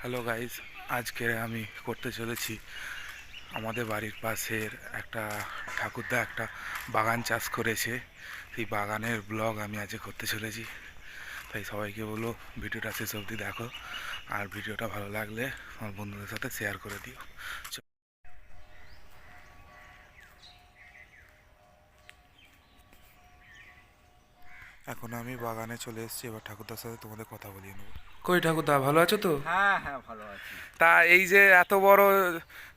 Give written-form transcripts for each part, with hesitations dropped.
Hello guys, আজকে আমি করতে চলেছি আমাদের বাড়ির পাশের একটা ঠাকুরদা একটা বাগান চাষ করেছে। সেই বাগানের ব্লগ আমি আজকে করতে চলেছি। তাই সবাইকে বলো ভিডিওটা শেষ অবধি দেখো, আর ভিডিওটা ভালো লাগলে আমার বন্ধুদের সাথে শেয়ার করে দিও। এখন আমি বাগানে চলে এসেছি, এবার ঠাকুরদার সাথে তোমাদের কথা বলিয়ে নেবো। কই ঠাকুরদা, ভালো আছো তো? হ্যাঁ হ্যাঁ ভালো আছি। তা এই যে এত বড়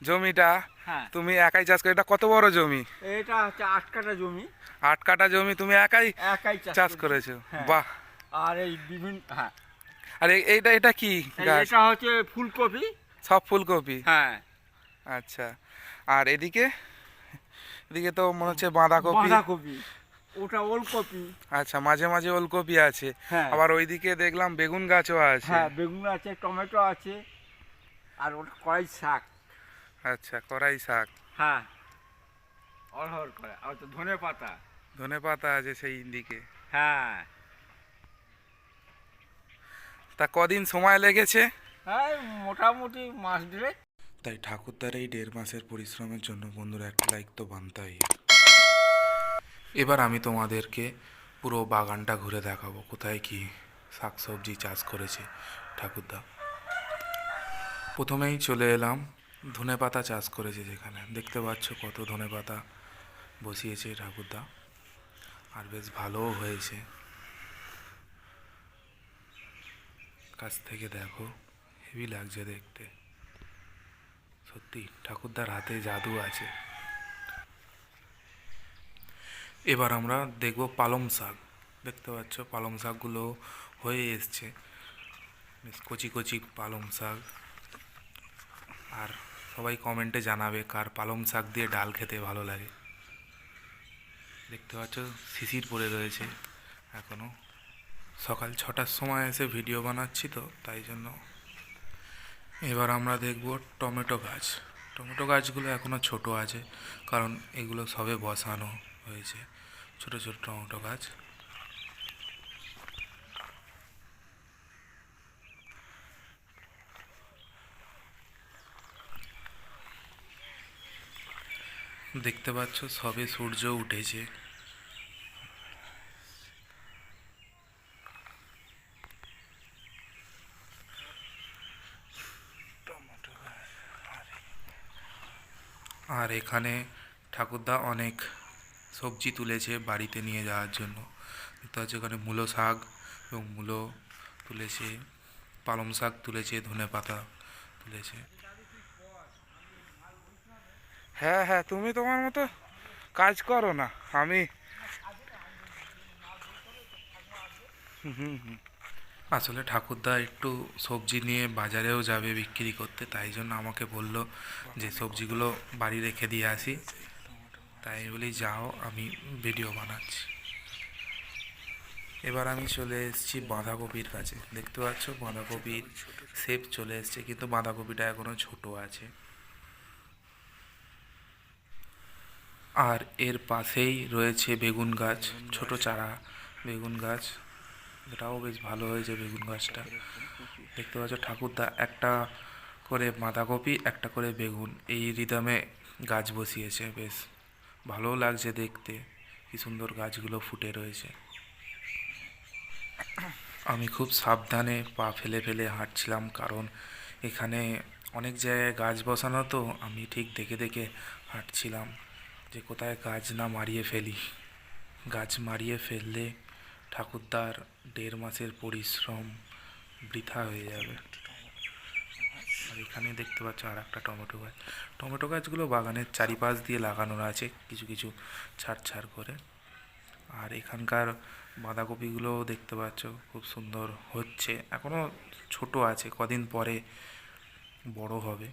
জমিটা হ্যাঁ, তুমি একাই চাষ করে, এটা কত বড় জমি? এটা হচ্ছে 8 কাঠা জমি। 8 কাঠা জমি তুমি একাই একাই চাষ করছি। করেছো? হ্যাঁ, বাহ। আর এই বিভিন্ন হ্যাঁ, আর এইটা এটা কি গাছ? এটা হচ্ছে ফুলকপি। সব ফুলকপি? হ্যাঁ, আচ্ছা। আর এদিকে এদিকে তো মনে হচ্ছে বাঁধাকপি। বাঁধাকপি, ওটা ওলকপি। আচ্ছা, মাঝে মাঝে ওলকপি আছে। হ্যাঁ আবার ওইদিকে দেখলাম বেগুন গাছও আছে। হ্যাঁ, বেগুন আছে, টমেটো আছে, আর ওটা কড়াই শাক। আচ্ছা, কড়াই শাক। হ্যাঁ, অড়হর করে, আর তো ধনে পাতা। ধনে পাতা আছে সেই দিকে। হ্যাঁ তা কদিন সময় লেগেছে? হ্যাঁ, মোটামুটি মাস দেড়েক। তাই ঠাকুরদার এই 1.5 মাসের পরিশ্রমের জন্য বন্ধুরা একটা লাইক তো বানতেই। এবার আমি তোমাদেরকে পুরো বাগানটা ঘুরে দেখাবো, কোথায় কি শাকসবজি চাষ করেছে ঠাকুরদা। প্রথমেই চলে এলাম, ধনেপাতা চাষ করেছে যেখানে দেখতে পাচ্ছ কত ধনেপাতা বসিয়েছে ঠাকুরদা, আর বেশ ভালোও হয়েছে। কাছ থেকে দেখো, হেভি লাগছে দেখতে। সত্যি ঠাকুরদার হাতে জাদু আছে। এবার আমরা দেখব পালং শাক। দেখতে পাচ্ছ পালং শাকগুলো হয়ে এসছে, বেশ কচি কচি পালং শাক। আর সবাই কমেন্টে জানাবে কার পালং শাক দিয়ে ডাল খেতে ভালো লাগে। দেখতে পাচ্ছ শিশির পড়ে রয়েছে এখনও। সকাল 6টার সময় এসে ভিডিও বানাচ্ছি তো তাই জন্য। এবার আমরা দেখব টমেটো গাছ। টমেটো গাছগুলো এখনও ছোট আছে, কারণ এগুলো সবে বসানো হয়েছে। ছোট ছোট টমেটো গাছ। দেখতে পাচ্ছ সবে সূর্য উঠেছে। আর এখানে ঠাকুরদা অনেক সবজি তুলেছে বাড়িতে নিয়ে যাওয়ার জন্য। দেখতে পাচ্ছ এখানে মূলো শাক এবং মূলো তুলেছে, পালং শাক তুলেছে, ধনে পাতা তুলেছে। হ্যাঁ হ্যাঁ, তুমি তোমার মতো কাজ করো না, আমি হুম হুম। আসলে ঠাকুরদা একটু সবজি নিয়ে বাজারেও যাবে বিক্রি করতে, তাই জন্য আমাকে বলল যে সবজিগুলো বাড়ি রেখে দিয়ে আসি। তাই বলি যাও, আমি ভিডিও বানাচ্ছি। এবার আমি চলে এসেছি বাঁধাকপির কাছে। দেখতে পাচ্ছ বাঁধাকপির শেপ চলে এসছে, কিন্তু বাঁধাকপিটা এখনও ছোট আছে। আর এর পাশেই রয়েছে বেগুন গাছ, ছোট চারা বেগুন গাছ। এটাও বেশ ভালো হয়েছে বেগুন গাছটা। দেখতে পাচ্ছ ঠাকুরদা একটা করে বাঁধাকপি, একটা করে বেগুন, এই রিদমে গাছ বসিয়েছে। বেশ ভালোও লাগছে দেখতে, কি সুন্দর গাছগুলো ফুটে রয়েছে। আমি খুব সাবধানে পা ফেলে ফেলে হাঁটছিলাম, কারণ এখানে অনেক জায়গায় গাছ বসানো, তো আমি ঠিক দেখে দেখে হাঁটছিলাম যে কোথায় গাছ না মারিয়ে ফেলি। গাছ মারিয়ে ফেললে ঠাকুরদার 1.5 মাসের পরিশ্রম বৃথা হয়ে যাবে। আর এখানে দেখতে পাচ্ছ আর একটা টমেটো গাছ। টমেটো গাছগুলো বাগানের চারিপাশ দিয়ে লাগানো আছে কিছু কিছু ছাড় ছাড় করে। আর এখানকার বাঁধাকপিগুলোও দেখতে পাচ্ছ খুব সুন্দর হচ্ছে, এখনও ছোট আছে, কদিন পরে বড় হবে।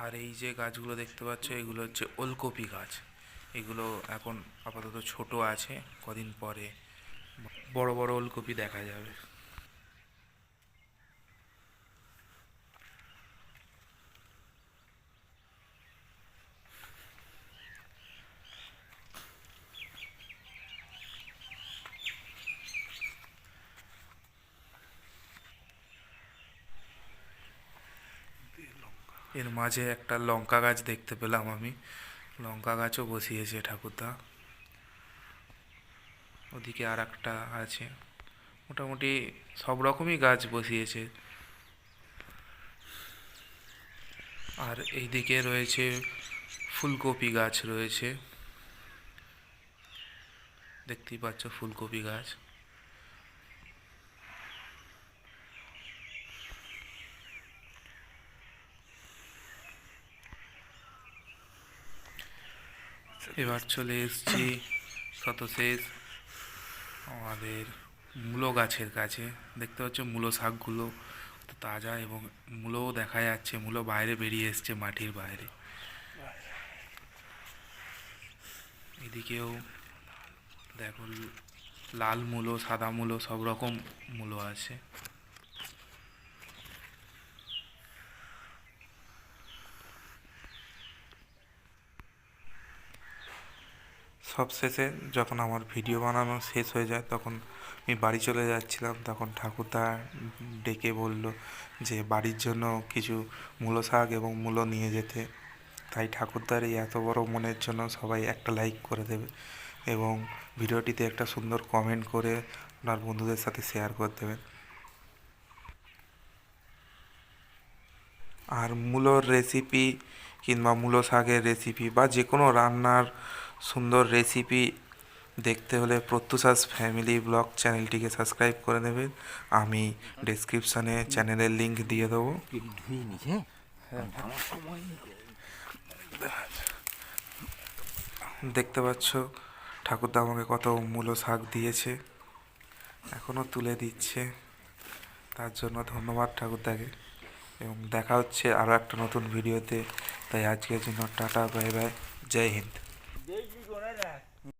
আর এই যে গাছগুলো দেখতে পাচ্ছ এগুলো হচ্ছে ওলকপি গাছ। এগুলো এখন আপাতত ছোট আছে, কদিন পরে বড় বড় ওলকপি দেখা যাবে। এর মাঝে একটা লঙ্কা গাছ দেখতে পেলাম আমি, লঙ্কা গাছও বসিয়েছে ঠাকুরদা। ওদিকে আর একটা আছে, মোটামুটি সব রকমই গাছ বসিয়েছে। আর এইদিকে রয়েছে ফুলকপি গাছ রয়েছে, দেখতেই পাচ্ছ ফুলকপি গাছ। এবার চলে এসেছি শতশেষ আমাদের মূলো গাছের কাছে। দেখতে পাচ্ছ মূলো শাকগুলো তো তাজা, এবং মূলোও দেখা যাচ্ছে, মূলো বাইরে বেরিয়ে এসছে মাটির বাইরে। এদিকেও দেখো লাল মূলো, সাদা মূলো, সব রকম মূলো আছে। সবশেষে যখন আমার ভিডিও বানানো শেষ হয়ে যায়, তখন আমি বাড়ি চলে যাচ্ছিলাম, তখন ঠাকুরদা ডেকে বলল যে বাড়ির জন্য কিছু মূলো শাক এবং মূলো নিয়ে যেতে। তাই ঠাকুরদার এই এত বড় মনের জন্য সবাই একটা লাইক করে দেবে, এবং ভিডিওটিতে একটা সুন্দর কমেন্ট করে আপনার বন্ধুদের সাথে শেয়ার করে দেবেন। আর মূলোর রেসিপি কিংবা মূলো শাকের রেসিপি বা যে কোনো রান্নার সুন্দর রেসিপি দেখতে হলে প্রত্যুষাস ফ্যামিলি ব্লগ চ্যানেলটিকে সাবস্ক্রাইব করে নেবেন। আমি ডেসক্রিপশানে চ্যানেলের লিংক দিয়ে দেবো। ধুয়ে নিছে আমার সময় নেই। দেখতে পাচ্ছ ঠাকুরদা আমাকে কত মূলো শাক দিয়েছে, এখনও তুলে দিচ্ছে, তার জন্য ধন্যবাদ ঠাকুরদাকে। এবং দেখা হচ্ছে আরও একটা নতুন ভিডিওতে। তাই আজকের জন্য টাটা, বাই বাই, জয় হিন্দ। দেখবি কোনে দেখ